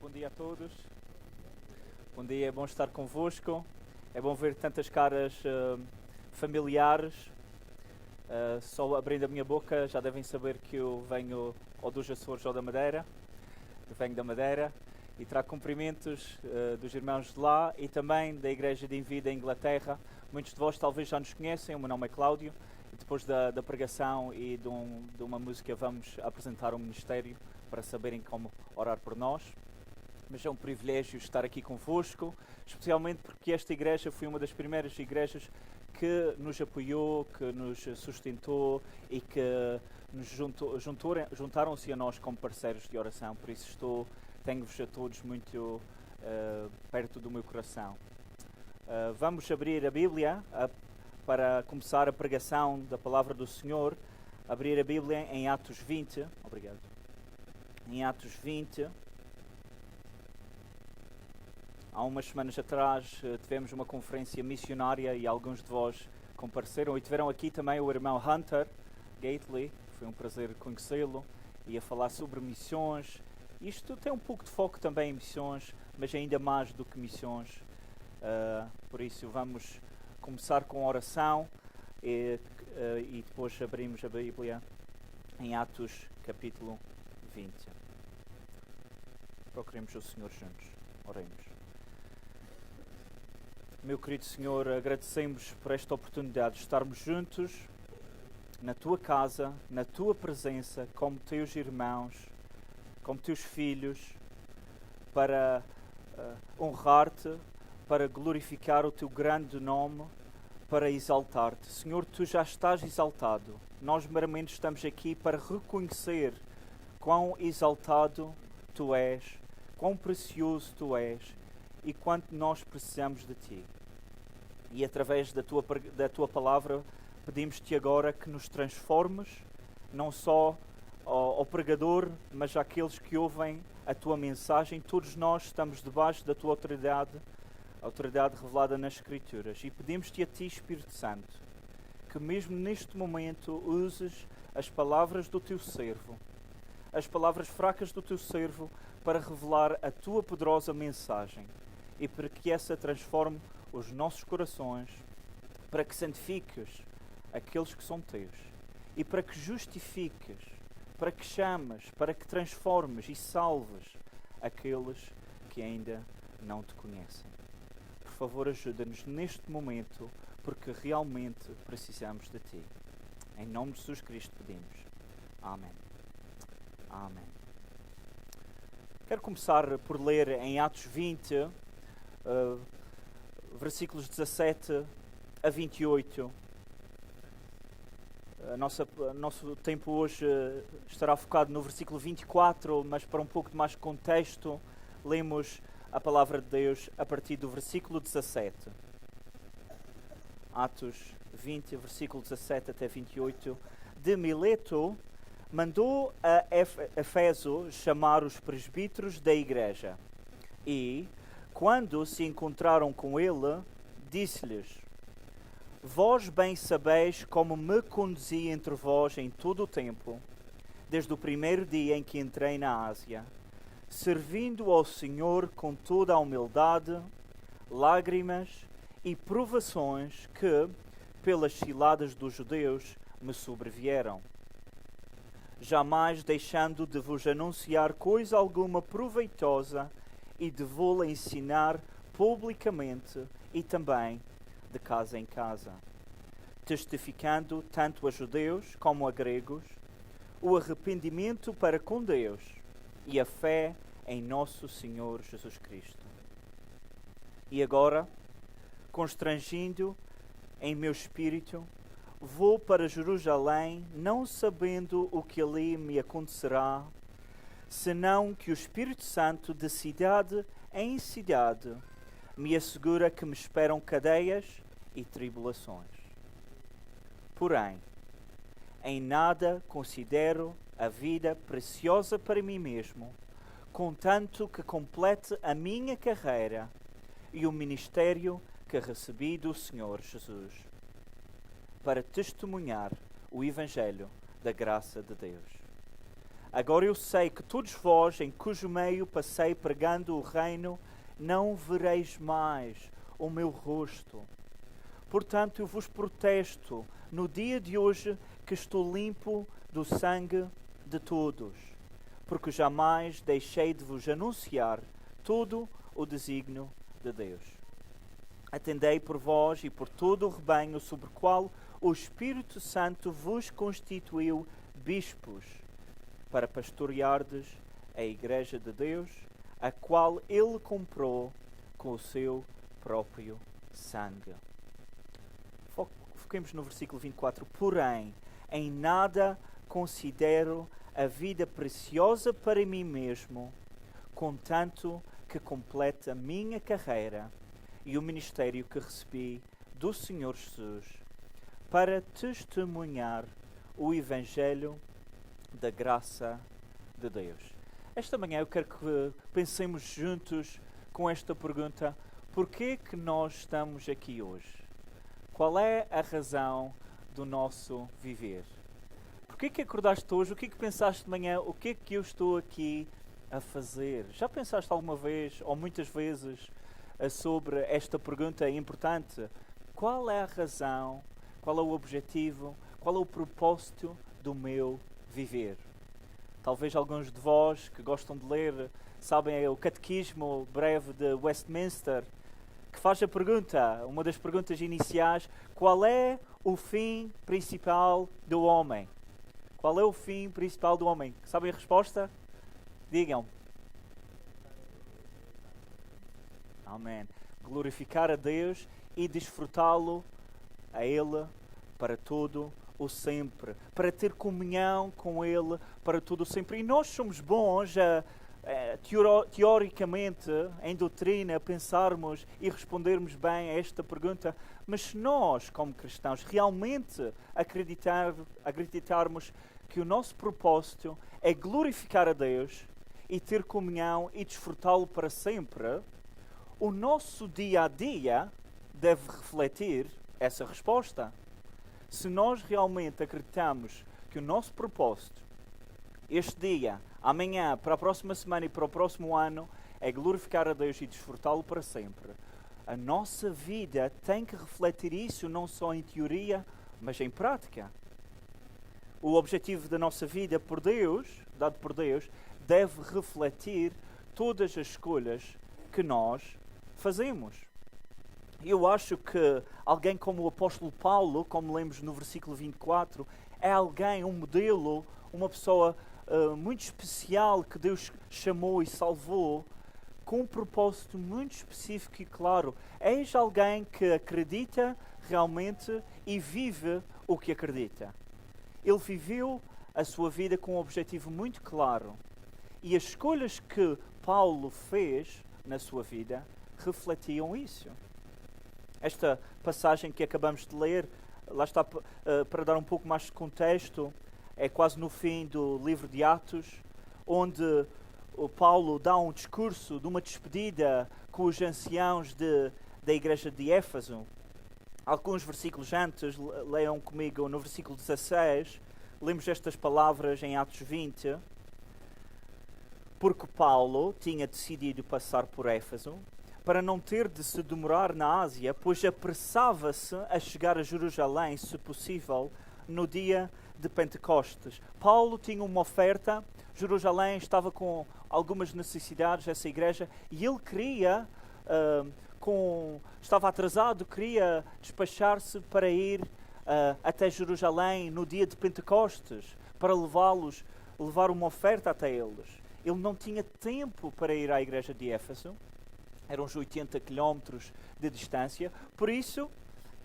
Bom dia a todos. Bom dia, é bom estar convosco. É bom ver tantas caras familiares. Só abrindo a minha boca já devem saber que eu venho ou dos Açores ou da Madeira. Eu venho da Madeira e trago cumprimentos dos irmãos de lá e também da Igreja de Envida em Inglaterra. Muitos de vós talvez já nos conhecem, o meu nome é Cláudio. E depois da pregação e de uma música vamos apresentar o ministério para saberem como orar por nós. Mas é um privilégio estar aqui convosco, especialmente porque esta igreja foi uma das primeiras igrejas que nos apoiou, que nos sustentou e que nos juntaram-se a nós como parceiros de oração. Por isso tenho-vos a todos muito perto do meu coração. Vamos abrir a Bíblia para começar a pregação da palavra do Senhor. Abrir a Bíblia em Atos 20. Obrigado. Em Atos 20. Há umas semanas atrás tivemos uma conferência missionária e alguns de vós compareceram e tiveram aqui também o irmão Hunter Gately. Foi um prazer conhecê-lo e a falar sobre missões. Isto tem um pouco de foco também em missões, mas ainda mais do que missões. Por isso vamos começar com oração e depois abrimos a Bíblia em Atos capítulo 20. Procuremos o Senhor juntos. Oremos. Meu querido Senhor, agradecemos por esta oportunidade de estarmos juntos na Tua casa, na Tua presença, como Teus irmãos, como Teus filhos, para honrar-Te, para glorificar o Teu grande nome, para exaltar-Te. Senhor, Tu já estás exaltado. Nós meramente estamos aqui para reconhecer quão exaltado Tu és, quão precioso Tu és e quanto nós precisamos de Ti. E através da Tua palavra pedimos-Te agora que nos transformes, não só ao pregador, mas àqueles que ouvem a Tua mensagem. Todos nós estamos debaixo da Tua autoridade, a autoridade revelada nas Escrituras. E pedimos-Te a Ti, Espírito Santo, que mesmo neste momento uses as palavras do Teu servo, as palavras fracas do Teu servo, para revelar a Tua poderosa mensagem e para que essa transforme os nossos corações, para que santifiques aqueles que são Teus e para que justifiques, para que chames, para que transformes e salves aqueles que ainda não Te conhecem. Por favor, ajuda-nos neste momento, porque realmente precisamos de Ti. Em nome de Jesus Cristo pedimos. Amém. Amém. Quero começar por ler em Atos 20, versículos 17 a 28. Nosso tempo hoje estará focado no versículo 24, mas para um pouco de mais contexto, lemos a palavra de Deus a partir do versículo 17. Atos 20, versículo 17 até 28. De Mileto mandou a Éfeso chamar os presbíteros da igreja e, quando se encontraram com ele, disse-lhes: Vós bem sabeis como me conduzi entre vós em todo o tempo, desde o primeiro dia em que entrei na Ásia, servindo ao Senhor com toda a humildade, lágrimas e provações que, pelas ciladas dos judeus, me sobrevieram. Jamais deixando de vos anunciar coisa alguma proveitosa e de vô-la ensinar publicamente e também de casa em casa, testificando tanto a judeus como a gregos o arrependimento para com Deus e a fé em nosso Senhor Jesus Cristo. E agora, constrangindo em meu espírito, vou para Jerusalém, não sabendo o que ali me acontecerá, senão que o Espírito Santo, de cidade em cidade, me assegura que me esperam cadeias e tribulações. Porém, em nada considero a vida preciosa para mim mesmo, contanto que complete a minha carreira e o ministério que recebi do Senhor Jesus, para testemunhar o Evangelho da graça de Deus. Agora eu sei que todos vós, em cujo meio passei pregando o reino, não vereis mais o meu rosto. Portanto, eu vos protesto no dia de hoje que estou limpo do sangue de todos, porque jamais deixei de vos anunciar todo o desígnio de Deus. Atendei por vós e por todo o rebanho sobre o qual o Espírito Santo vos constituiu bispos, para pastoreardes a Igreja de Deus, a qual Ele comprou com o seu próprio sangue. Foquemos no versículo 24. Porém, em nada considero a vida preciosa para mim mesmo, contanto que complete a minha carreira e o ministério que recebi do Senhor Jesus, para testemunhar o Evangelho da graça de Deus. Esta manhã eu quero que pensemos juntos com esta pergunta: porquê que nós estamos aqui hoje? Qual é a razão do nosso viver? Porquê que acordaste hoje? O que é que pensaste de manhã? O que é que eu estou aqui a fazer? Já pensaste alguma vez, ou muitas vezes, sobre esta pergunta importante? Qual é a razão? Qual é o objetivo? Qual é o propósito do meu viver? Talvez alguns de vós que gostam de ler sabem o catequismo breve de Westminster, que faz a pergunta, uma das perguntas iniciais: qual é o fim principal do homem? Qual é o fim principal do homem? Sabem a resposta? Digam. Amém. Glorificar a Deus e desfrutá-lo a Ele para todo o sempre. Para ter comunhão com Ele para todo o sempre. E nós somos bons teoricamente, em doutrina, pensarmos e respondermos bem a esta pergunta, mas se nós, como cristãos, realmente acreditarmos que o nosso propósito é glorificar a Deus e ter comunhão e desfrutá-lo para sempre, o nosso dia-a-dia deve refletir essa resposta. Se nós realmente acreditamos que o nosso propósito, este dia, amanhã, para a próxima semana e para o próximo ano, é glorificar a Deus e desfrutá-lo para sempre, a nossa vida tem que refletir isso não só em teoria, mas em prática. O objetivo da nossa vida por Deus, dado por Deus, deve refletir todas as escolhas que nós fazemos. Eu acho que alguém como o apóstolo Paulo, como lemos no versículo 24, é alguém, um modelo, uma pessoa muito especial que Deus chamou e salvou com um propósito muito específico e claro. És alguém que acredita realmente e vive o que acredita. Ele viveu a sua vida com um objetivo muito claro. E as escolhas que Paulo fez na sua vida refletiam isso. Esta passagem que acabamos de ler, lá está para dar um pouco mais de contexto, é quase no fim do livro de Atos, onde o Paulo dá um discurso de uma despedida com os anciãos da igreja de Éfeso. Alguns versículos antes, leiam comigo no versículo 16, lemos estas palavras em Atos 20. Porque Paulo tinha decidido passar por Éfeso, para não ter de se demorar na Ásia, pois apressava-se a chegar a Jerusalém, se possível, no dia de Pentecostes. Paulo tinha uma oferta, Jerusalém estava com algumas necessidades, essa igreja, e ele queria, estava atrasado, queria despachar-se para ir até Jerusalém no dia de Pentecostes, para levar uma oferta até eles. Ele não tinha tempo para ir à igreja de Éfeso, eram uns 80 quilómetros de distância, por isso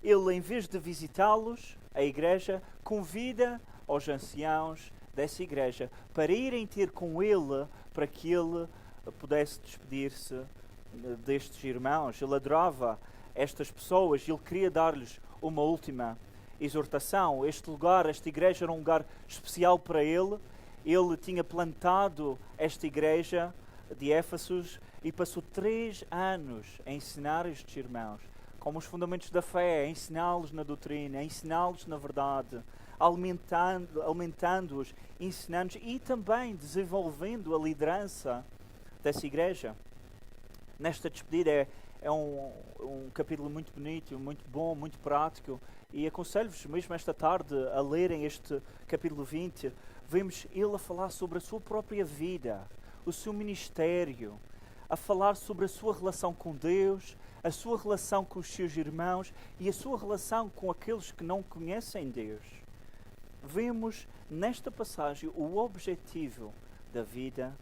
ele, em vez de visitá-los, a igreja, convida aos anciãos dessa igreja para irem ter com ele, para que ele pudesse despedir-se destes irmãos. Ele adorava estas pessoas, ele queria dar-lhes uma última exortação. Este lugar, esta igreja, era um lugar especial para ele. Ele tinha plantado esta igreja de Éfeso e passou 3 anos a ensinar estes irmãos como os fundamentos da fé, a ensiná-los na doutrina, a ensiná-los na verdade, alimentando-os, ensinando-os e também desenvolvendo a liderança dessa igreja. Nesta despedida é um capítulo muito bonito, muito bom, muito prático, e aconselho-vos mesmo esta tarde a lerem este capítulo 20. Vemos ele a falar sobre a sua própria vida, o seu ministério, a falar sobre a sua relação com Deus, a sua relação com os seus irmãos e a sua relação com aqueles que não conhecem Deus. Vemos nesta passagem o objetivo da vida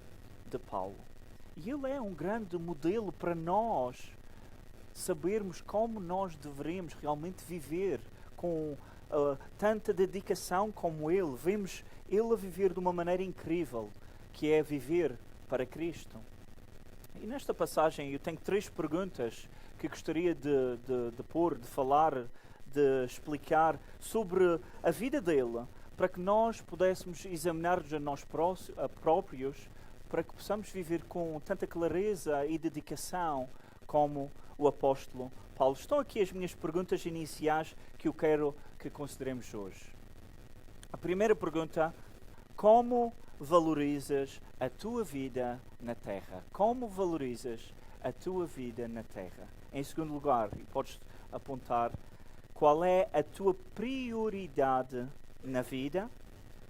de Paulo. E ele é um grande modelo para nós sabermos como nós deveremos realmente viver com tanta dedicação como ele. Vemos ele a viver de uma maneira incrível, que é viver para Cristo. E nesta passagem eu tenho 3 perguntas que gostaria de falar, de explicar sobre a vida dele, para que nós pudéssemos examinar-nos a nós próprios, para que possamos viver com tanta clareza e dedicação como o apóstolo Paulo. Estão aqui as minhas perguntas iniciais que eu quero que consideremos hoje. A primeira pergunta: como valorizas a tua vida na terra? Como valorizas a tua vida na terra? Em segundo lugar, e podes apontar, qual é a tua prioridade na vida?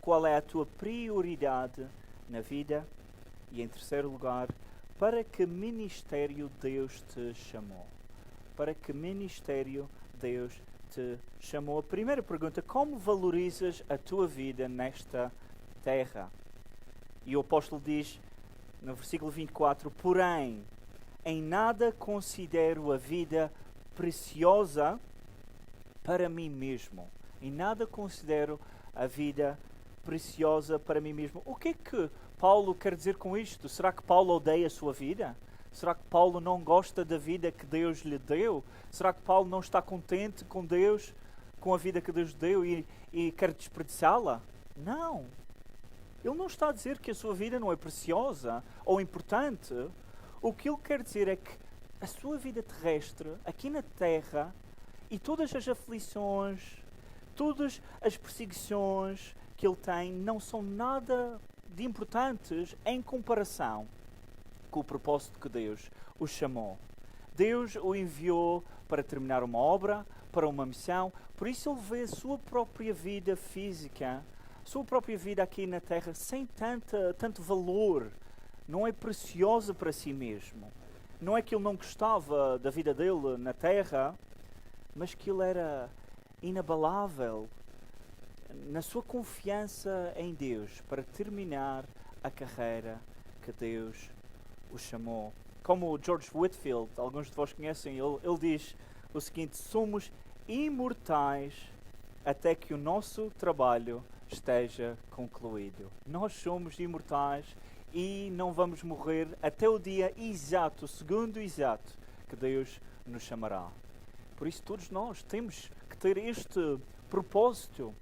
Qual é a tua prioridade na vida? E em terceiro lugar, para que ministério Deus te chamou? Para que ministério Deus te chamou? A primeira pergunta: como valorizas a tua vida nesta terra? E o apóstolo diz no versículo 24: porém, em nada considero a vida preciosa para mim mesmo. Em nada considero a vida preciosa para mim mesmo. O que é que Paulo quer dizer com isto? Será que Paulo odeia a sua vida? Será que Paulo não gosta da vida que Deus lhe deu? Será que Paulo não está contente com Deus, com a vida que Deus deu e quer desperdiçá-la? Não. Ele não está a dizer que a sua vida não é preciosa ou importante. O que ele quer dizer é que a sua vida terrestre, aqui na terra, e todas as aflições, todas as perseguições que ele tem, não são nada de importantes em comparação com o propósito que Deus o chamou. Deus o enviou para terminar uma obra, para uma missão, por isso ele vê a sua própria vida física, a sua própria vida aqui na terra, sem tanto valor. Não é preciosa para si mesmo. Não é que ele não gostava da vida dele na terra, mas que ele era inabalável na sua confiança em Deus para terminar a carreira que Deus o chamou. Como o George Whitefield, alguns de vós conhecem, ele diz o seguinte: somos imortais até que o nosso trabalho esteja concluído. Nós somos imortais e não vamos morrer até o dia exato, o segundo exato, que Deus nos chamará. Por isso todos nós temos que ter este propósito,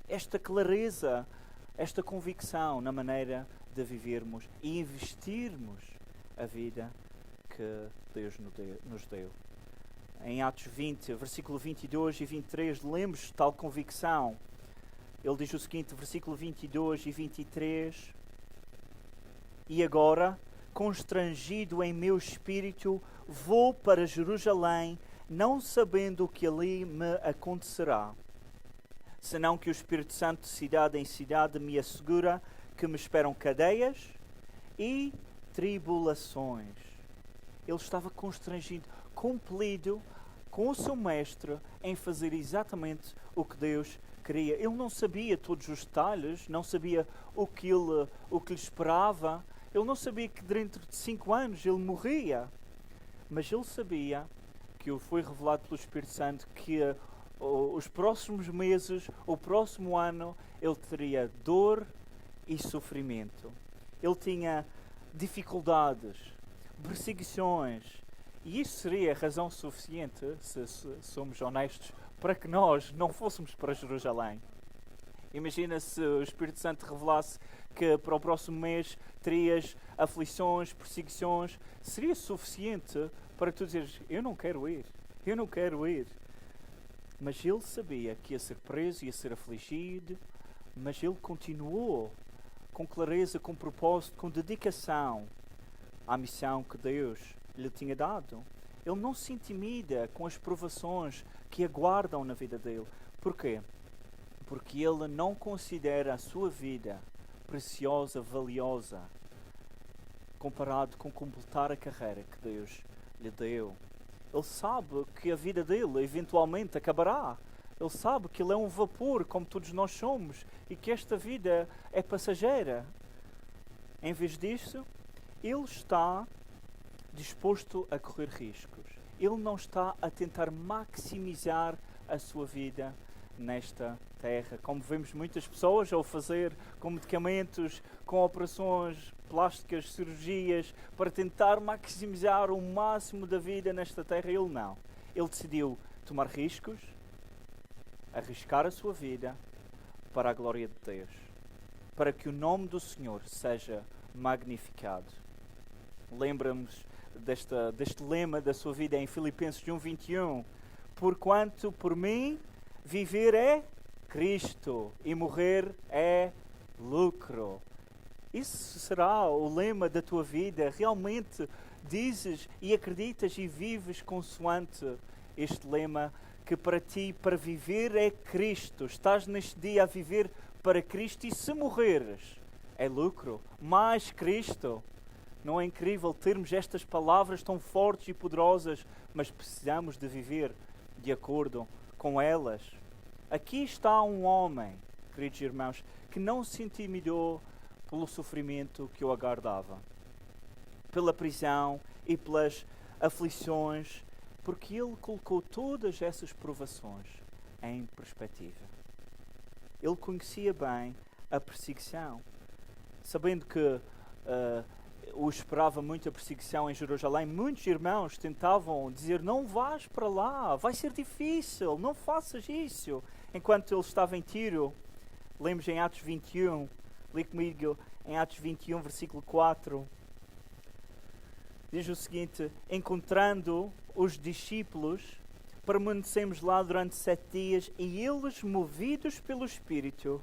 esta clareza, esta convicção na maneira de vivermos e investirmos a vida que Deus nos deu. Em Atos 20, versículo 22 e 23, lemos tal convicção. Ele diz o seguinte, versículo 22 e 23: e agora, constrangido em meu espírito, vou para Jerusalém, não sabendo o que ali me acontecerá, senão que o Espírito Santo de cidade em cidade me assegura que me esperam cadeias e tribulações. Ele estava constrangido, compelido com o seu mestre em fazer exatamente o que Deus queria. Ele não sabia todos os detalhes, não sabia o que lhe esperava. Ele não sabia que dentro de 5 anos ele morria. Mas ele sabia que foi revelado pelo Espírito Santo que os próximos meses, o próximo ano, ele teria dor e sofrimento. Ele tinha dificuldades, perseguições. E isso seria razão suficiente, se somos honestos, para que nós não fôssemos para Jerusalém. Imagina se o Espírito Santo revelasse que para o próximo mês terias aflições, perseguições. Seria suficiente para tu dizeres: eu não quero ir, eu não quero ir. Mas ele sabia que ia ser preso, ia ser afligido, mas ele continuou com clareza, com propósito, com dedicação à missão que Deus lhe tinha dado. Ele não se intimida com as provações que aguardam na vida dele. Porquê? Porque ele não considera a sua vida preciosa, valiosa, comparado com completar a carreira que Deus lhe deu. Ele sabe que a vida dele eventualmente acabará. Ele sabe que ele é um vapor, como todos nós somos, e que esta vida é passageira. Em vez disso, ele está disposto a correr riscos. Ele não está a tentar maximizar a sua vida nesta terra. Como vemos muitas pessoas ao fazer com medicamentos, com operações plásticas, cirurgias, para tentar maximizar o máximo da vida nesta terra. Ele não. Ele decidiu tomar riscos, arriscar a sua vida para a glória de Deus, para que o nome do Senhor seja magnificado. Lembra-nos deste lema da sua vida em Filipenses 1:21. Porquanto por mim viver é Cristo e morrer é lucro. Isso será o lema da tua vida. Realmente dizes e acreditas e vives consoante este lema, que para ti, para viver é Cristo. Estás neste dia a viver para Cristo, e se morreres é lucro. Mais Cristo. Não é incrível termos estas palavras tão fortes e poderosas, mas precisamos de viver de acordo com elas. Aqui está um homem, queridos irmãos, que não se intimidou pelo sofrimento que o aguardava, pela prisão e pelas aflições, porque ele colocou todas essas provações em perspectiva. Ele conhecia bem a perseguição, sabendo que o esperava muita perseguição em Jerusalém. Muitos irmãos tentavam dizer: não vás para lá, vai ser difícil, não faças isso. Enquanto ele estava em Tiro, lemos em Atos 21, lê comigo em Atos 21, versículo 4, diz o seguinte: encontrando os discípulos, permanecemos lá durante 7 dias, e eles, movidos pelo Espírito,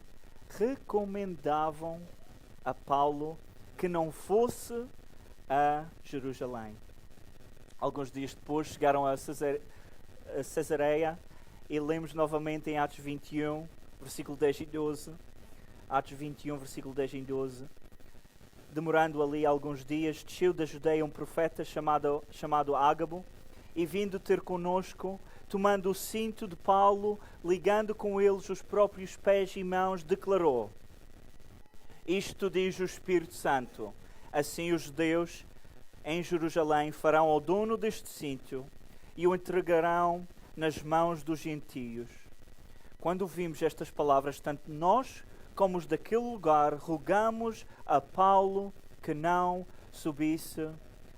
recomendavam a Paulo que não fosse a Jerusalém. Alguns dias depois chegaram a Cesareia, e lemos novamente em Atos 21, versículo 10 e 12. Atos 21, versículo 10 e 12. Demorando ali alguns dias, desceu da Judeia um profeta chamado Ágabo, e vindo ter conosco, tomando o cinto de Paulo, ligando com eles os próprios pés e mãos, declarou: isto diz o Espírito Santo, assim os judeus em Jerusalém farão ao dono deste cinto e o entregarão nas mãos dos gentios. Quando ouvimos estas palavras, tanto nós como os daquele lugar rogamos a Paulo que não subisse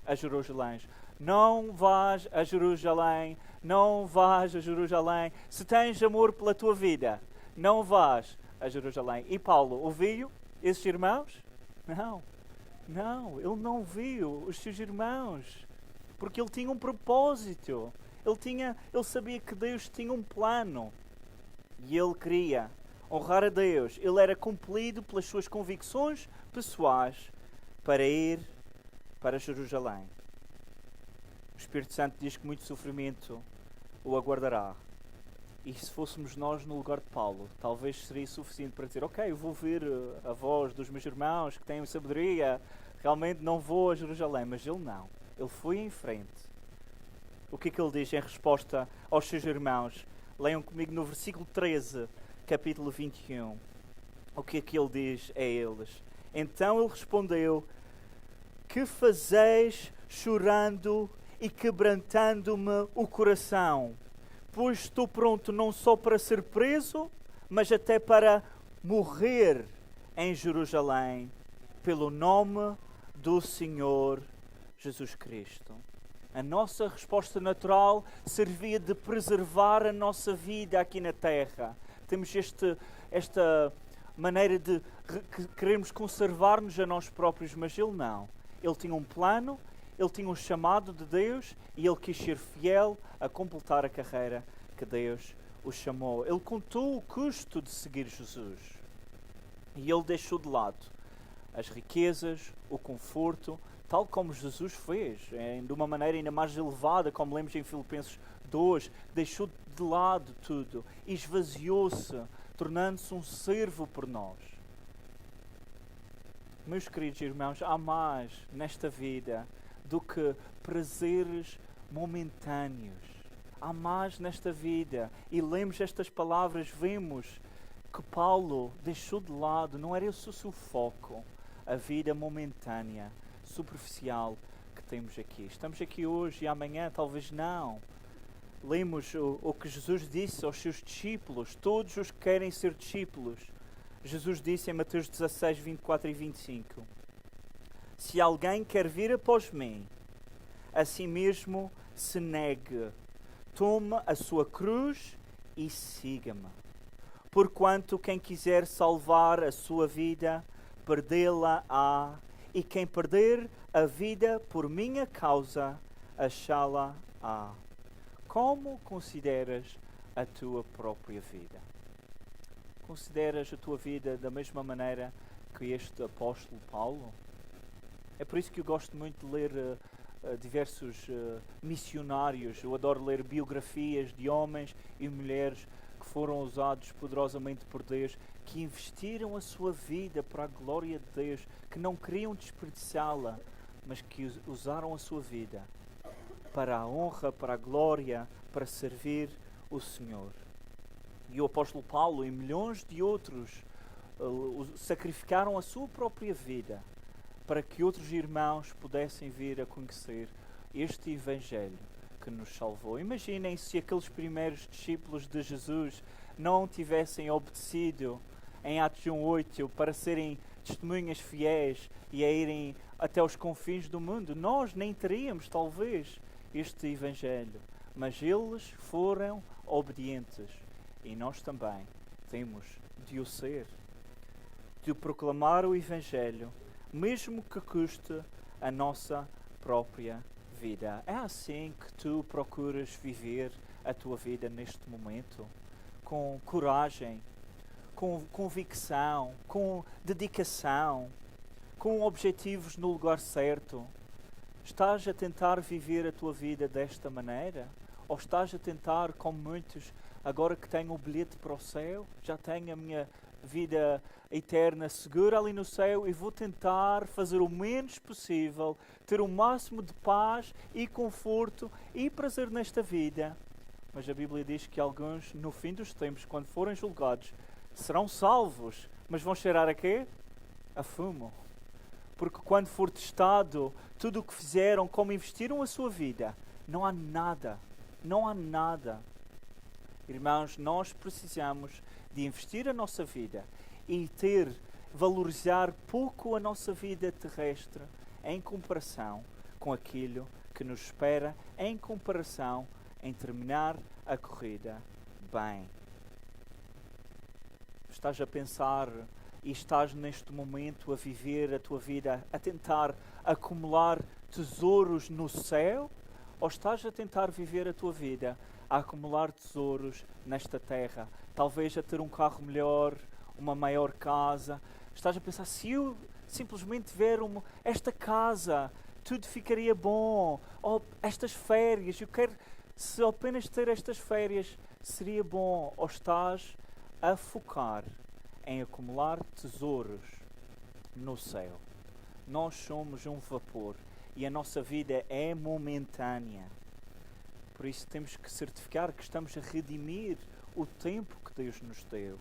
a Jerusalém. Não vás a Jerusalém, não vás a Jerusalém. Se tens amor pela tua vida, não vás a Jerusalém. E Paulo ouviu esses irmãos? Não, ele não viu os seus irmãos, porque ele tinha um propósito. Ele sabia que Deus tinha um plano e ele queria honrar a Deus. Ele era compelido pelas suas convicções pessoais para ir para Jerusalém. O Espírito Santo diz que muito sofrimento o aguardará. E se fôssemos nós no lugar de Paulo, talvez seria suficiente para dizer: ok, eu vou ouvir a voz dos meus irmãos que têm sabedoria, realmente não vou a Jerusalém. Mas ele não. Ele foi em frente. O que é que ele diz em resposta aos seus irmãos? Leiam comigo no versículo 13, capítulo 21. O que é que ele diz a eles? Então ele respondeu: que fazeis chorando e quebrantando-me o coração? Pois estou pronto não só para ser preso, mas até para morrer em Jerusalém, pelo nome do Senhor Jesus Cristo. A nossa resposta natural servia de preservar a nossa vida aqui na terra. Temos esta maneira de queremos conservar-nos a nós próprios, mas ele não. Ele tinha um plano, ele tinha um chamado de Deus e ele quis ser fiel a completar a carreira que Deus o chamou. Ele contou o custo de seguir Jesus. E ele deixou de lado as riquezas, o conforto, tal como Jesus fez, de uma maneira ainda mais elevada, como lemos em Filipenses 2, deixou de lado tudo, esvaziou-se, tornando-se um servo por nós. Meus queridos irmãos, há mais nesta vida do que prazeres momentâneos. Há mais nesta vida. E lemos estas palavras, vemos que Paulo deixou de lado, não era esse o seu foco, a vida momentânea, superficial que temos aqui. Estamos aqui hoje e amanhã talvez não. Lemos o que Jesus disse aos seus discípulos, todos os que querem ser discípulos. Jesus disse em Mateus 16, 24 e 25: Se alguém quer vir após mim, a si mesmo se negue, tome a sua cruz e siga-me. Porquanto quem quiser salvar a sua vida, perdê-la-á, e quem perder a vida por minha causa, achá-la-á. Como consideras a tua própria vida? Consideras a tua vida da mesma maneira que este apóstolo Paulo? É por isso que eu gosto muito de ler diversos missionários. Eu adoro ler biografias de homens e mulheres que foram usados poderosamente por Deus, que investiram a sua vida para a glória de Deus, que não queriam desperdiçá-la, mas que usaram a sua vida para a honra, para a glória, para servir o Senhor. E o apóstolo Paulo e milhões de outros sacrificaram a sua própria vida para que outros irmãos pudessem vir a conhecer este Evangelho que nos salvou. Imaginem se aqueles primeiros discípulos de Jesus não tivessem obedecido em Atos 1:8 para serem testemunhas fiéis e a irem até os confins do mundo. Nós nem teríamos, talvez, este Evangelho. Mas eles foram obedientes. E nós também temos de o ser, de proclamar o Evangelho, mesmo que custe a nossa própria vida. É assim que tu procuras viver a tua vida neste momento? Com coragem, com convicção, com dedicação, com objetivos no lugar certo? Estás a tentar viver a tua vida desta maneira? Ou estás a tentar, como muitos, agora que tenho o bilhete para o céu, já tenho a minha vida eterna segura ali no céu e vou tentar fazer o menos possível, ter o máximo de paz e conforto e prazer nesta vida. Mas a Bíblia diz que alguns, no fim dos tempos, quando forem julgados, serão salvos, mas vão cheirar a quê? A fumo. Porque quando for testado tudo o que fizeram, como investiram a sua vida, não há nada. Irmãos, nós precisamos de investir a nossa vida e valorizar pouco a nossa vida terrestre em comparação com aquilo que nos espera, em comparação em terminar a corrida bem. Estás a pensar e estás neste momento a viver a tua vida, a tentar acumular tesouros no céu? Ou estás a tentar viver a tua vida a acumular tesouros nesta terra? Talvez a ter um carro melhor, uma maior casa. Estás a pensar, se eu simplesmente tiver esta casa, tudo ficaria bom. Ou estas férias, eu quero, se apenas ter estas férias, seria bom. Ou estás a focar em acumular tesouros no céu? Nós somos um vapor e a nossa vida é momentânea. Por isso temos que certificar que estamos a redimir o tempo que Deus nos deu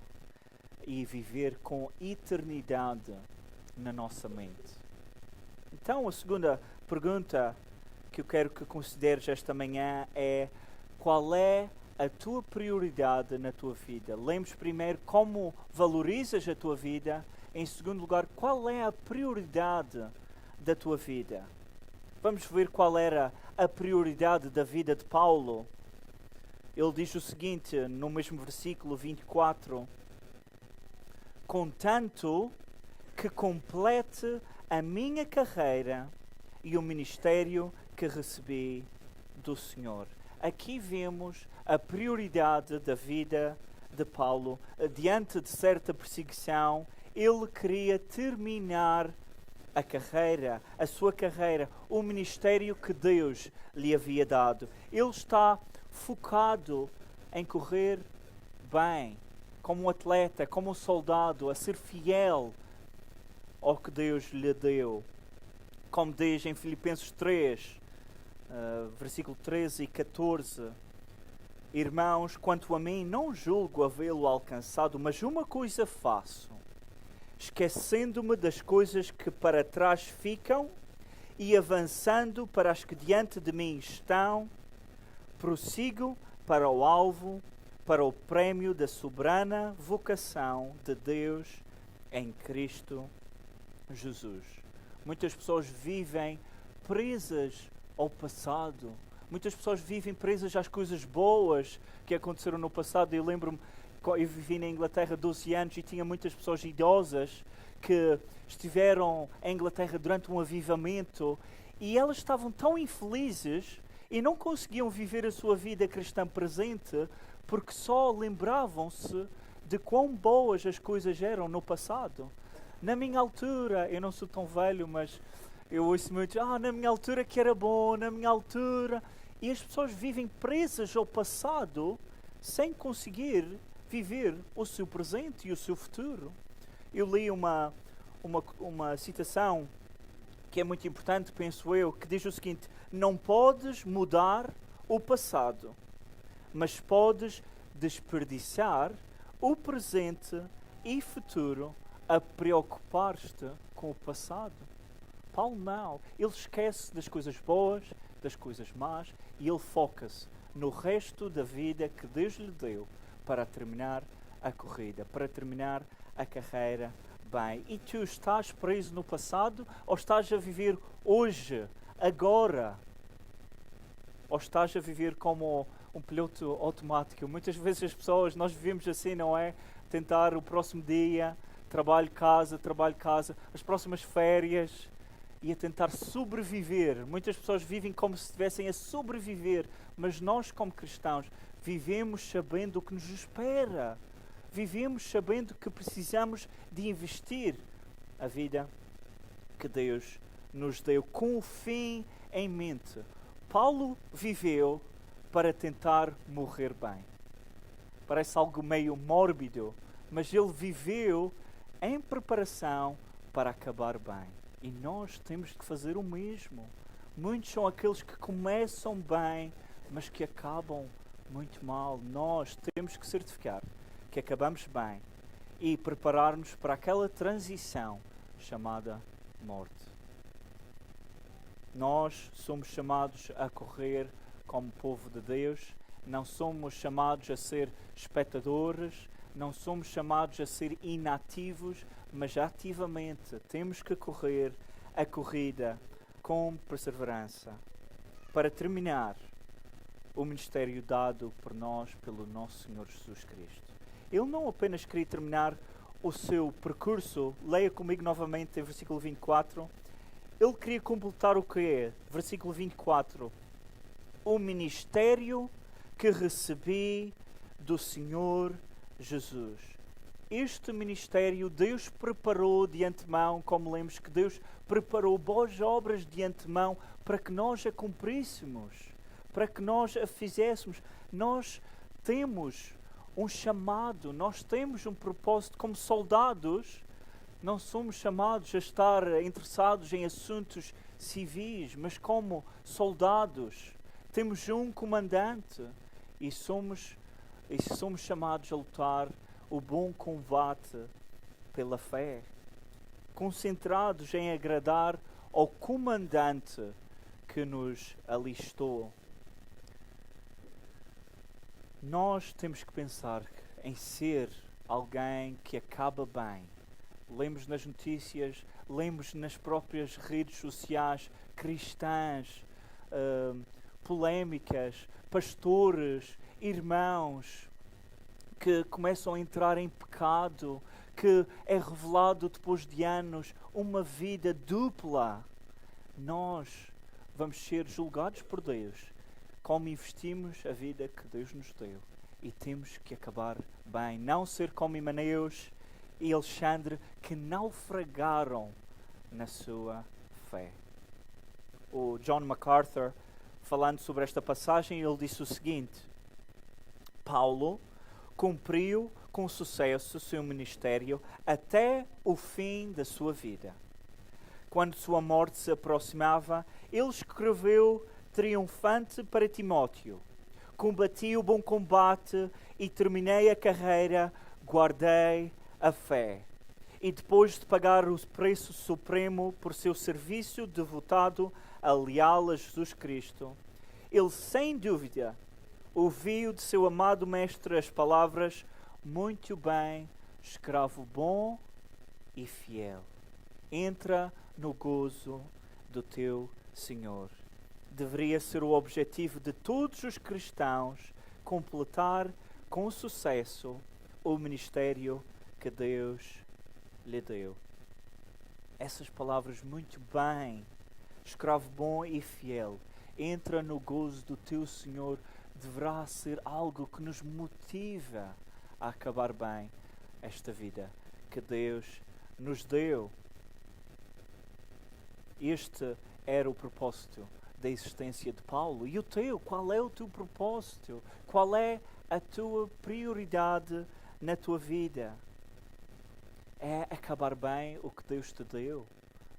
e viver com eternidade na nossa mente. Então, a segunda pergunta que eu quero que consideres esta manhã é: qual é a tua prioridade na tua vida? Lembres primeiro como valorizas a tua vida. Em segundo lugar, qual é a prioridade da tua vida? Vamos ver qual era a prioridade da vida de Paulo. Ele diz o seguinte, no mesmo versículo 24: contanto que complete a minha carreira e o ministério que recebi do Senhor. aqui vemos a prioridade da vida de Paulo. Diante de certa perseguição, ele queria terminar a carreira, a sua carreira, o ministério que Deus lhe havia dado. Ele está focado em correr bem, como um atleta, como um soldado, a ser fiel ao que Deus lhe deu. Como diz em Filipenses 3, versículo 13 e 14: Irmãos, quanto a mim, não julgo havê-lo alcançado, mas uma coisa faço, esquecendo-me das coisas que para trás ficam e avançando para as que diante de mim estão, prossigo para o alvo, para o prémio da soberana vocação de Deus em Cristo Jesus. Muitas pessoas vivem presas ao passado. Muitas pessoas vivem presas às coisas boas que aconteceram no passado. Eu lembro-me, eu vivi na Inglaterra 12 anos e tinha muitas pessoas idosas que estiveram em Inglaterra durante um avivamento e elas estavam tão infelizes e não conseguiam viver a sua vida cristã presente porque só lembravam-se de quão boas as coisas eram no passado. Na minha altura, eu não sou tão velho, mas eu ouço muito, na minha altura que era bom, na minha altura. E as pessoas vivem presas ao passado sem conseguir viver o seu presente e o seu futuro. Eu li uma citação que é muito importante, penso eu, que diz o seguinte: não podes mudar o passado, mas podes desperdiçar o presente e futuro a preocupar-te com o passado. Paulo não. Ele esquece das coisas boas, das coisas más, e ele foca-se no resto da vida que Deus lhe deu para terminar a corrida, para terminar a carreira bem. E tu estás preso no passado ou estás a viver hoje, agora? Ou estás a viver como um piloto automático? Muitas vezes as pessoas, nós vivemos assim, não é? Tentar o próximo dia, trabalho, casa, as próximas férias, e a tentar sobreviver. Muitas pessoas vivem como se estivessem a sobreviver, mas nós como cristãos vivemos sabendo o que nos espera. Vivemos sabendo que precisamos de investir a vida que Deus nos deu com o fim em mente. Paulo viveu para tentar morrer bem. Parece algo meio mórbido, mas ele viveu em preparação para acabar bem. E nós temos que fazer o mesmo. Muitos são aqueles que começam bem, mas que acabam muito mal. Nós temos que certificar que acabamos bem e preparar-nos para aquela transição chamada morte. Nós somos chamados a correr como povo de Deus, não somos chamados a ser espectadores, não somos chamados a ser inativos, mas ativamente temos que correr a corrida com perseverança para terminar o ministério dado por nós pelo nosso Senhor Jesus Cristo. Ele não apenas queria terminar o seu percurso, leia comigo novamente em versículo 24, ele queria completar o que é? Versículo 24, o ministério que recebi do Senhor Jesus. Este ministério Deus preparou de antemão, como lemos que Deus preparou boas obras de antemão para que nós a cumpríssemos, para que nós a fizéssemos. Nós temos um chamado, nós temos um propósito como soldados. Não somos chamados a estar interessados em assuntos civis, mas como soldados temos um comandante e somos chamados a lutar o bom combate pela fé, concentrados em agradar ao comandante que nos alistou. Nós temos que pensar em ser alguém que acaba bem. Lemos nas notícias, lemos nas próprias redes sociais cristãs, polémicas, pastores, irmãos que começam a entrar em pecado, que é revelado depois de anos uma vida dupla. Nós vamos ser julgados por Deus como investimos a vida que Deus nos deu. E temos que acabar bem, não ser como Himeneus e Alexandre, que naufragaram na sua fé. O John MacArthur, falando sobre esta passagem, ele disse o seguinte: Paulo cumpriu com sucesso o seu ministério até o fim da sua vida. Quando sua morte se aproximava, ele escreveu triunfante para Timóteo: combati o bom combate e terminei a carreira, guardei a fé. E depois de pagar o preço supremo por seu serviço devotado a leal a Jesus Cristo, ele sem dúvida ouviu de seu amado mestre as palavras: muito bem, escravo bom e fiel. Entra no gozo do teu Senhor. Deveria ser o objetivo de todos os cristãos completar com sucesso o ministério que Deus lhe deu. Essas palavras, muito bem, escravo bom e fiel, entra no gozo do teu Senhor, deverá ser algo que nos motiva a acabar bem esta vida que Deus nos deu. Este era o propósito da existência de Paulo. E o teu? Qual é o teu propósito? Qual é a tua prioridade na tua vida? É acabar bem o que Deus te deu.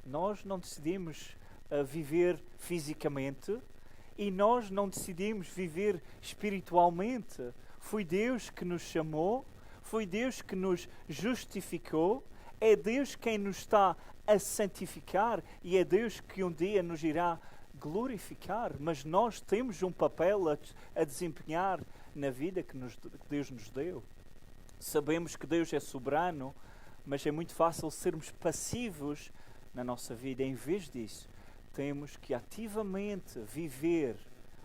Nós não decidimos viver fisicamente e nós não decidimos viver espiritualmente. Foi Deus que nos chamou, foi Deus que nos justificou, é Deus quem nos está a santificar e é Deus que um dia nos irá glorificar. Mas nós temos um papel a desempenhar na vida que Deus nos deu. Sabemos que Deus é soberano, mas é muito fácil sermos passivos na nossa vida. Em vez disso, temos que ativamente viver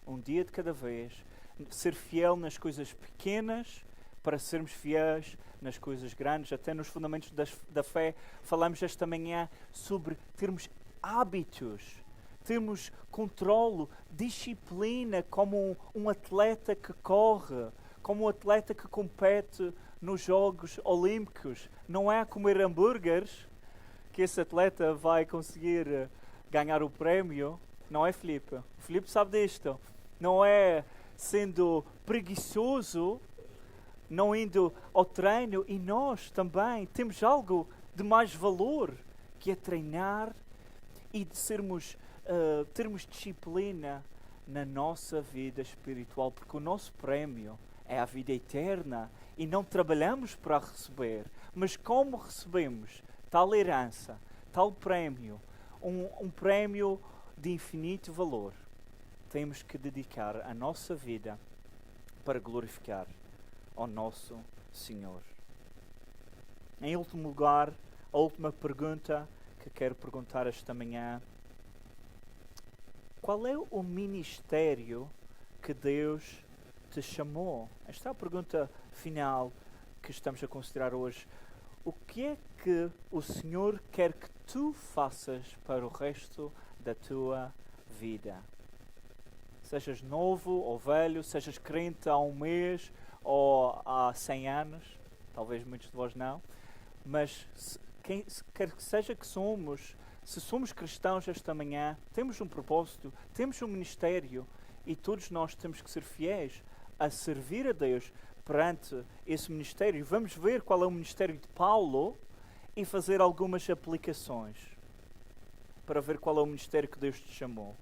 um dia de cada vez, ser fiel nas coisas pequenas para sermos fiéis nas coisas grandes. Até nos fundamentos da fé falamos esta manhã sobre termos hábitos, termos controlo, disciplina, como um atleta que corre, como um atleta que compete nos Jogos Olímpicos. Não é a comer hambúrgueres que esse atleta vai conseguir ganhar o prémio. Não é, Filipe? O Filipe sabe disto. Não é sendo preguiçoso, não indo ao treino. E nós também temos algo de mais valor, que é treinar e de termos disciplina na nossa vida espiritual, porque o nosso prémio é a vida eterna e não trabalhamos para receber, mas como recebemos tal herança, tal prémio, um prémio de infinito valor, temos que dedicar a nossa vida para glorificar ao nosso Senhor. Em último lugar, a última pergunta que quero perguntar esta manhã: qual é o ministério que Deus te chamou? Esta é a pergunta final que estamos a considerar hoje. O que é que o Senhor quer que tu faças para o resto da tua vida? Sejas novo ou velho, sejas crente há um mês ou há 100 anos, talvez muitos de vós não, mas quer que seja que somos, se somos cristãos esta manhã, temos um propósito, temos um ministério e todos nós temos que ser fiéis a servir a Deus perante esse ministério. Vamos ver qual é o ministério de Paulo e fazer algumas aplicações para ver qual é o ministério que Deus te chamou.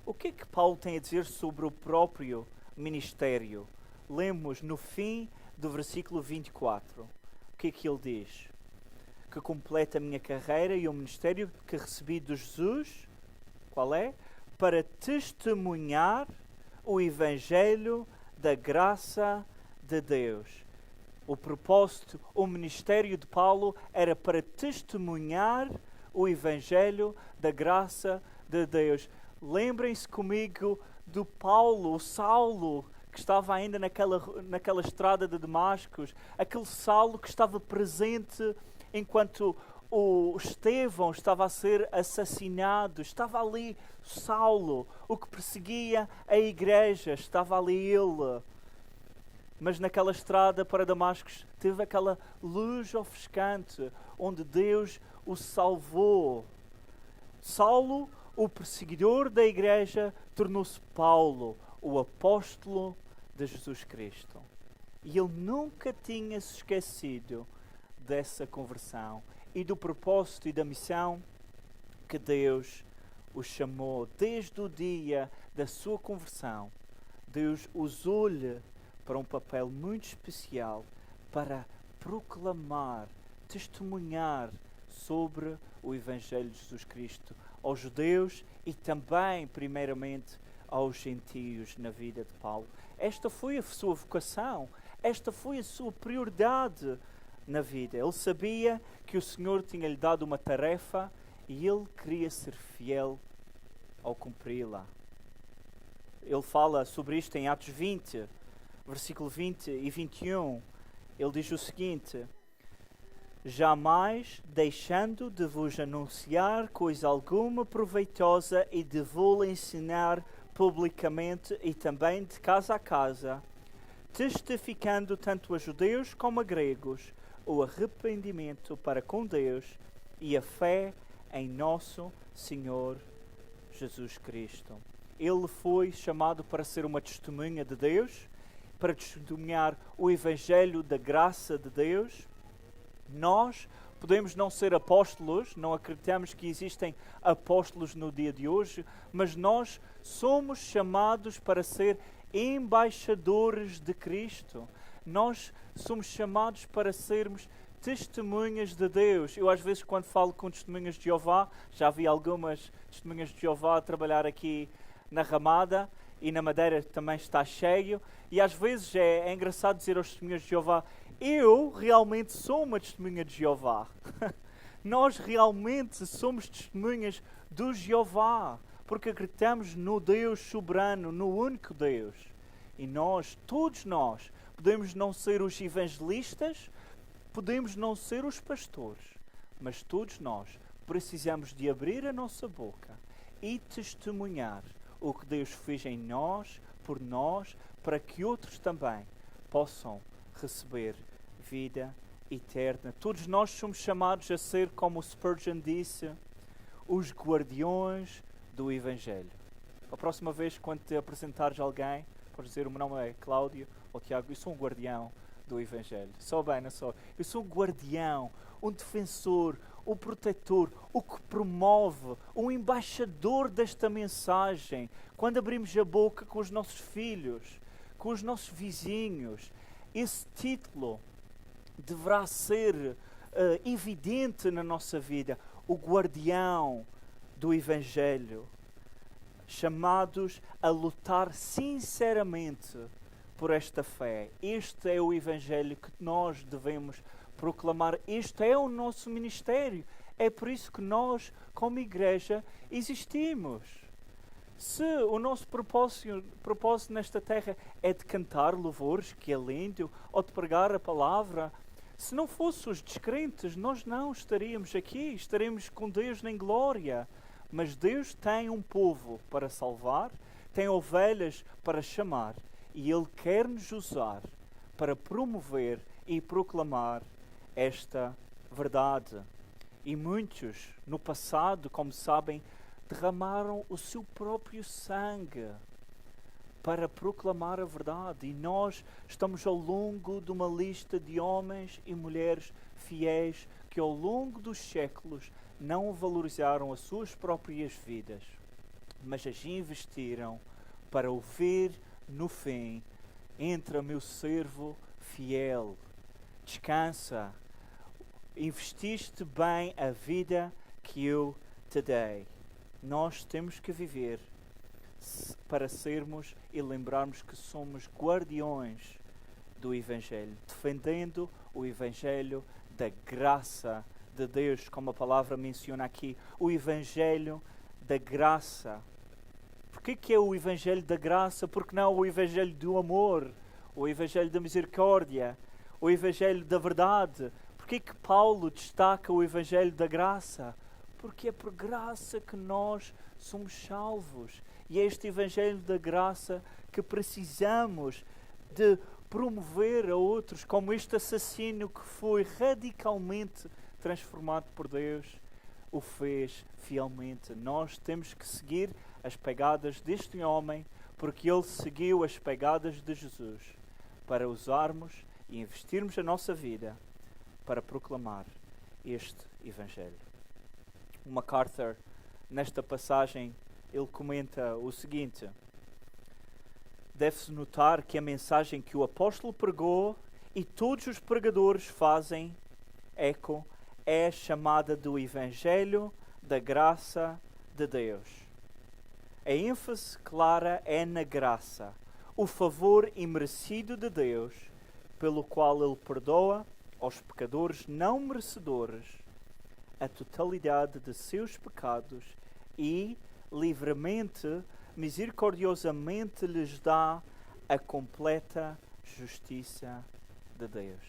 O que é que Paulo tem a dizer sobre o próprio ministério? Lemos no fim do versículo 24. O que é que ele diz? Que completa a minha carreira e o ministério que recebi de Jesus. Qual é? Para testemunhar o Evangelho da graça de Deus. O propósito, o ministério de Paulo era para testemunhar o Evangelho da graça de Deus. Lembrem-se comigo do Paulo, o Saulo, que estava ainda naquela estrada de Damasco, aquele Saulo que estava presente enquanto o Estevão estava a ser assassinado, estava ali Saulo, o que perseguia a igreja, estava ali ele. Mas naquela estrada para Damasco teve aquela luz ofuscante, onde Deus o salvou. Saulo, o perseguidor da igreja, tornou-se Paulo, o apóstolo de Jesus Cristo. E ele nunca tinha se esquecido dessa conversão e do propósito e da missão que Deus o chamou. Desde o dia da sua conversão, Deus usou-lhe para um papel muito especial, para proclamar, testemunhar sobre o Evangelho de Jesus Cristo aos judeus e também, primeiramente, aos gentios na vida de Paulo. Esta foi a sua vocação, esta foi a sua prioridade na vida. Ele sabia que o Senhor tinha-lhe dado uma tarefa e ele queria ser fiel ao cumpri-la. Ele fala sobre isto em Atos 20, versículo 20 e 21. Ele diz o seguinte: jamais deixando de vos anunciar coisa alguma proveitosa e de vos ensinar publicamente e também de casa a casa, testificando tanto a judeus como a gregos o arrependimento para com Deus e a fé em nosso Senhor Jesus Cristo. Ele foi chamado para ser uma testemunha de Deus, para testemunhar o Evangelho da graça de Deus. Nós podemos não ser apóstolos, não acreditamos que existem apóstolos no dia de hoje, mas nós somos chamados para ser embaixadores de Cristo. Nós somos chamados para sermos testemunhas de Deus. Eu às vezes quando falo com testemunhas de Jeová, já vi algumas testemunhas de Jeová a trabalhar aqui na Ramada e na Madeira também está cheio, e às vezes é engraçado dizer aos testemunhas de Jeová: eu realmente sou uma testemunha de Jeová. Nós realmente somos testemunhas do Jeová, porque acreditamos no Deus soberano, no único Deus. E nós, todos nós, podemos não ser os evangelistas, podemos não ser os pastores, mas todos nós precisamos de abrir a nossa boca e testemunhar o que Deus fez em nós, por nós, para que outros também possam receber vida eterna. Todos nós somos chamados a ser, como Spurgeon disse, os guardiões do Evangelho. A próxima vez, quando te apresentares a alguém, podes dizer: o meu nome é Cláudio ou Tiago, eu sou um guardião do Evangelho. Só bem, não sou. Eu sou um guardião, um defensor, um protetor, o que promove, um embaixador desta mensagem. Quando abrimos a boca com os nossos filhos, com os nossos vizinhos, esse título deverá ser evidente na nossa vida. O guardião do Evangelho, chamados a lutar sinceramente por esta fé. Este é o Evangelho que nós devemos proclamar. Este é o nosso ministério. É por isso que nós, como igreja, existimos. Se o nosso propósito nesta terra é de cantar louvores, que é lindo, ou de pregar a palavra, se não fossem os descrentes, nós não estaríamos aqui, estaremos com Deus em glória. Mas Deus tem um povo para salvar, tem ovelhas para chamar, e Ele quer nos usar para promover e proclamar esta verdade. E muitos, no passado, como sabem, derramaram o seu próprio sangue para proclamar a verdade. E nós estamos ao longo de uma lista de homens e mulheres fiéis que ao longo dos séculos não valorizaram as suas próprias vidas, mas as investiram para ouvir no fim: entra, meu servo fiel, descansa, investiste bem a vida que eu te dei. Nós temos que viver para sermos e lembrarmos que somos guardiões do Evangelho, defendendo o Evangelho da graça de Deus, como a palavra menciona aqui, o Evangelho da graça. Porquê que é o Evangelho da graça? Porque não o Evangelho do amor, o Evangelho da misericórdia, o Evangelho da verdade? Porquê que Paulo destaca o Evangelho da graça? Porque é por graça que nós somos salvos. E é este Evangelho da graça que precisamos de promover a outros, como este assassino que foi radicalmente transformado por Deus, o fez fielmente. Nós temos que seguir as pegadas deste homem, porque ele seguiu as pegadas de Jesus, para usarmos e investirmos a nossa vida para proclamar este Evangelho. O MacArthur, nesta passagem, ele comenta o seguinte: deve-se notar que a mensagem que o apóstolo pregou e todos os pregadores fazem eco é a chamada do Evangelho da graça de Deus. A ênfase clara é na graça, o favor imerecido de Deus, pelo qual Ele perdoa aos pecadores não merecedores a totalidade de seus pecados e, livremente, misericordiosamente lhes dá a completa justiça de Deus.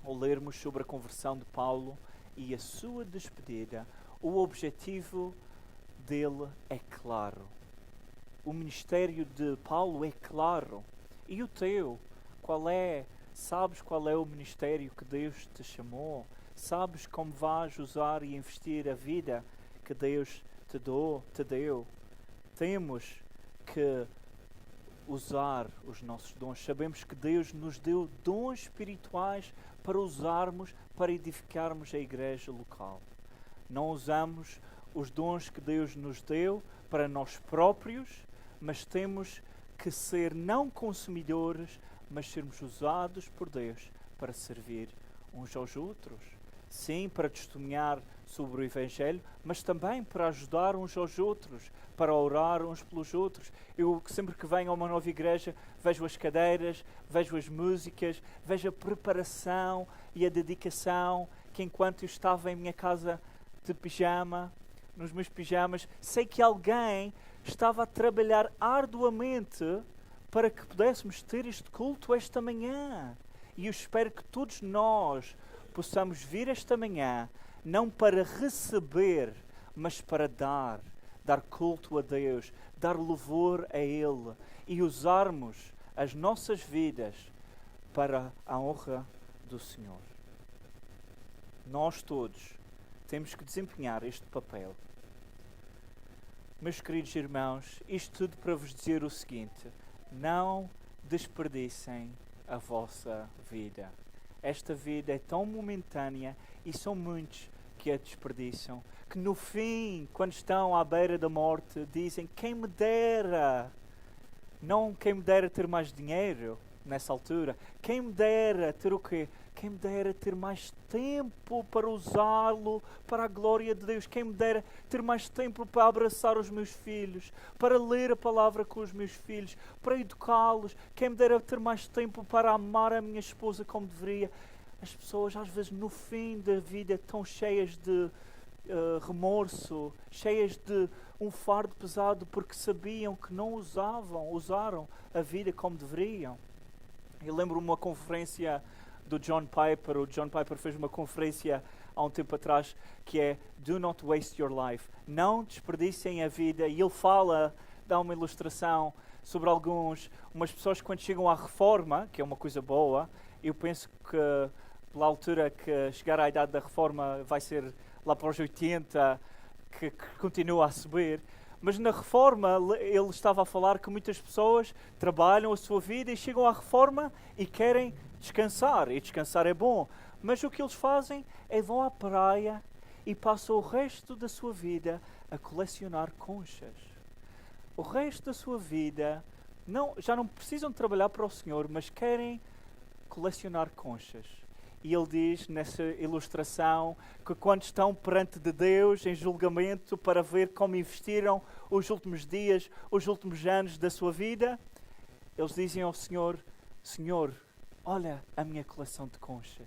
Ao lermos sobre a conversão de Paulo e a sua despedida, o objetivo dele é claro. O ministério de Paulo é claro. E o teu? Qual é? Sabes qual é o ministério que Deus te chamou? Sabes como vais usar e investir a vida que Deus te deu? Temos que usar os nossos dons. Sabemos que Deus nos deu dons espirituais para usarmos, para edificarmos a igreja local. Não usamos os dons que Deus nos deu para nós próprios, mas temos que ser não consumidores, mas sermos usados por Deus para servir uns aos outros. Sim, para testemunhar sobre o Evangelho, mas também para ajudar uns aos outros, para orar uns pelos outros. Eu, sempre que venho a uma nova igreja, vejo as cadeiras, vejo as músicas, vejo a preparação e a dedicação, que enquanto eu estava em minha casa de pijama, nos meus pijamas, sei que alguém estava a trabalhar arduamente para que pudéssemos ter este culto esta manhã. E eu espero que todos nós possamos vir esta manhã, não para receber, mas para dar culto a Deus, dar louvor a Ele e usarmos as nossas vidas para a honra do Senhor. Nós todos temos que desempenhar este papel. Meus queridos irmãos, isto tudo para vos dizer o seguinte: não desperdicem a vossa vida. Esta vida é tão momentânea e são muitos que a desperdiçam, que no fim, quando estão à beira da morte, dizem: quem me dera, não quem me dera ter mais dinheiro nessa altura, quem me dera ter o quê? Quem me dera ter mais tempo para usá-lo para a glória de Deus. Quem me dera ter mais tempo para abraçar os meus filhos, para ler a palavra com os meus filhos, para educá-los. Quem me dera ter mais tempo para amar a minha esposa como deveria. As pessoas, às vezes, no fim da vida, estão cheias de remorso, cheias de um fardo pesado, porque sabiam que não usaram a vida como deveriam. Eu lembro-me uma conferência do John Piper. O John Piper fez uma conferência há um tempo atrás que é Do Not Waste Your Life. Não desperdicem a vida. E ele dá uma ilustração sobre umas pessoas que quando chegam à reforma, que é uma coisa boa, eu penso que pela altura que chegar à idade da reforma vai ser lá para os 80, que continua a subir. Mas na reforma ele estava a falar que muitas pessoas trabalham a sua vida e chegam à reforma e querem descansar. E descansar é bom. Mas o que eles fazem é vão à praia e passam o resto da sua vida a colecionar conchas. O resto da sua vida já não precisam trabalhar para o Senhor, mas querem colecionar conchas. E ele diz nessa ilustração que quando estão perante de Deus em julgamento para ver como investiram os últimos dias, os últimos anos da sua vida, eles dizem ao Senhor: Senhor, olha a minha coleção de conchas.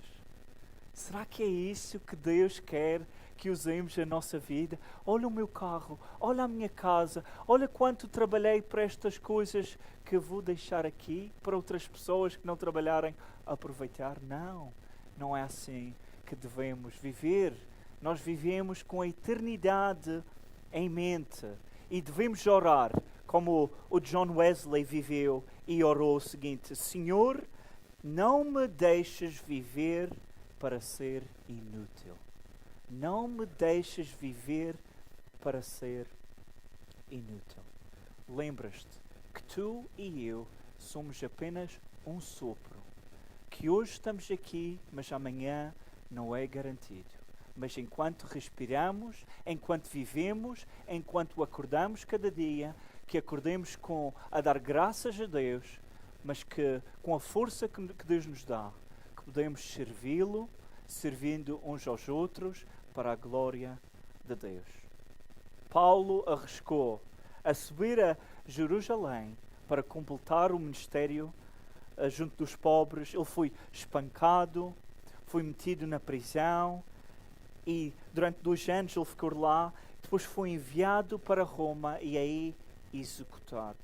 Será que é isso que Deus quer que usemos a nossa vida? Olha o meu carro, olha a minha casa, olha quanto trabalhei para estas coisas que eu vou deixar aqui para outras pessoas que não trabalharem aproveitar. Não. não é assim que devemos viver. Nós vivemos com a eternidade em mente e devemos orar como o John Wesley viveu e orou o seguinte: Senhor, não me deixes viver para ser inútil. Não me deixes viver para ser inútil. Lembras-te que tu e eu somos apenas um sopro. Que hoje estamos aqui, mas amanhã não é garantido. Mas enquanto respiramos, enquanto vivemos, enquanto acordamos cada dia, que acordemos a dar graças a Deus, mas que com a força que Deus nos dá, que podemos servi-lo, servindo uns aos outros para a glória de Deus. Paulo arriscou a subir a Jerusalém para completar o ministério junto dos pobres. Ele foi espancado, foi metido na prisão e durante 2 anos ele ficou lá. Depois foi enviado para Roma e aí executado.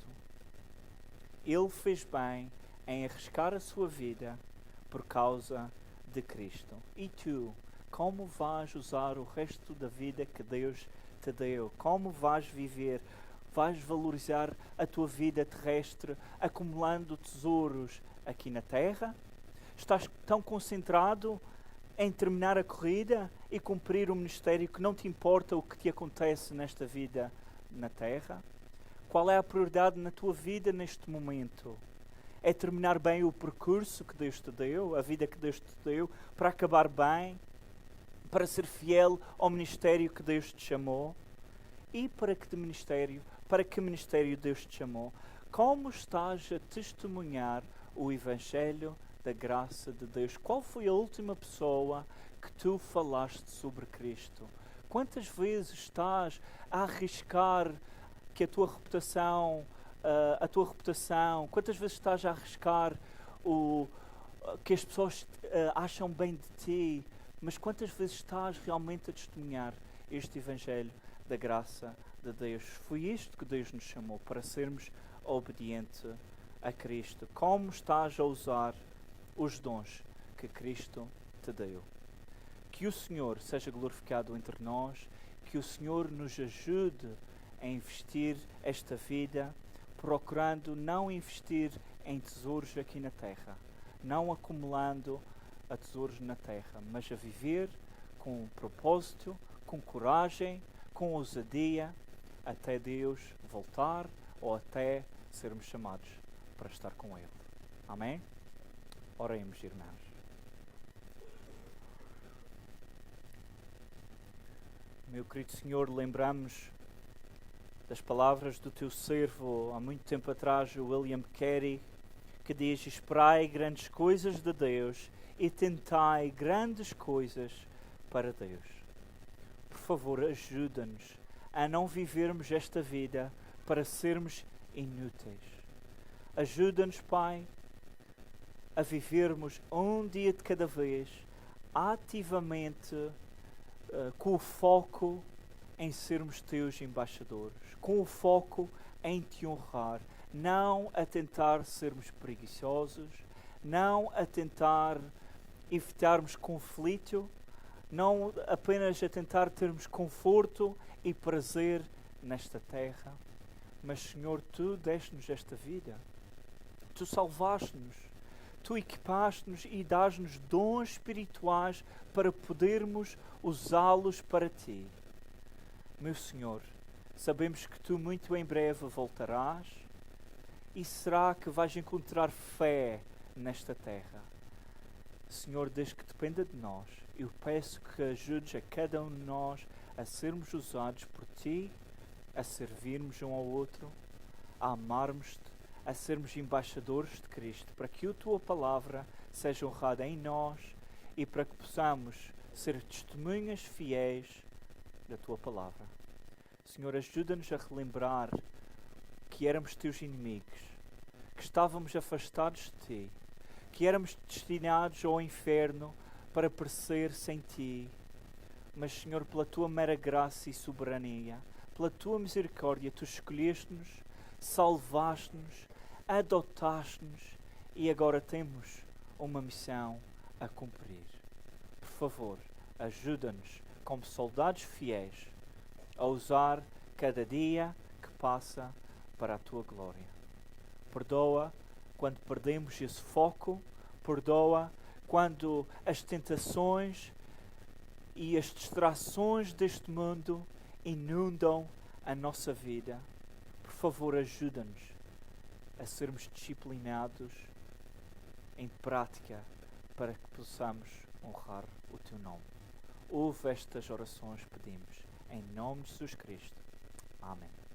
Ele fez bem em arriscar a sua vida por causa de Cristo. E tu, como vais usar o resto da vida que Deus te deu? Como vais viver? Vais valorizar a tua vida terrestre acumulando tesouros aqui na terra? Estás tão concentrado em terminar a corrida e cumprir o ministério que não te importa o que te acontece nesta vida na terra? Qual é a prioridade na tua vida neste momento? É terminar bem o percurso que Deus te deu, a vida que Deus te deu, para acabar bem, para ser fiel ao ministério que Deus te chamou? E para que ministério Deus te chamou? Como estás a testemunhar o Evangelho da graça de Deus? Qual foi a última pessoa que tu falaste sobre Cristo? Quantas vezes estás a arriscar que a tua reputação, quantas vezes estás a arriscar que as pessoas acham bem de ti, mas quantas vezes estás realmente a testemunhar este Evangelho da graça de Deus? Foi isto que Deus nos chamou, para sermos obedientes a Cristo. Como estás a usar os dons que Cristo te deu? Que o Senhor seja glorificado entre nós, que o Senhor nos ajude a investir esta vida, procurando não investir em tesouros aqui na terra, não acumulando a tesouros na terra, mas a viver com propósito, com coragem, com ousadia, até Deus voltar ou até sermos chamados para estar com Ele. Amém? Oremos, irmãos. Meu querido Senhor, lembramos das palavras do teu servo há muito tempo atrás, o William Carey, que diz: esperai grandes coisas de Deus e tentai grandes coisas para Deus. Por favor, ajuda-nos a não vivermos esta vida para sermos inúteis. Ajuda-nos, Pai, a vivermos um dia de cada vez, ativamente, com o foco em sermos teus embaixadores, com o foco em te honrar, não a tentar sermos preguiçosos, não a tentar evitarmos conflito, não apenas a tentar termos conforto e prazer nesta terra, mas, Senhor, tu deste-nos esta vida, tu salvaste-nos, tu equipaste-nos e dás-nos dons espirituais para podermos usá-los para ti. Meu Senhor, sabemos que tu muito em breve voltarás e será que vais encontrar fé nesta terra? Senhor, desde que dependa de nós, eu peço que ajudes a cada um de nós a sermos usados por ti, a servirmos um ao outro, a amarmos-te, a sermos embaixadores de Cristo, para que a tua palavra seja honrada em nós e para que possamos ser testemunhas fiéis da tua palavra. Senhor, ajuda-nos a relembrar que éramos teus inimigos, que estávamos afastados de ti, que éramos destinados ao inferno para perecer sem ti. Mas, Senhor, pela tua mera graça e soberania, pela tua misericórdia, tu escolheste-nos, salvaste-nos, adotaste-nos e agora temos uma missão a cumprir. favor, ajuda-nos, como soldados fiéis, a usar cada dia que passa para a Tua glória. Perdoa quando perdemos esse foco, perdoa quando as tentações e as distrações deste mundo inundam a nossa vida. Por favor, ajuda-nos a sermos disciplinados em prática para que possamos honrar o Teu nome. Ouve estas orações, pedimos, em nome de Jesus Cristo. Amém.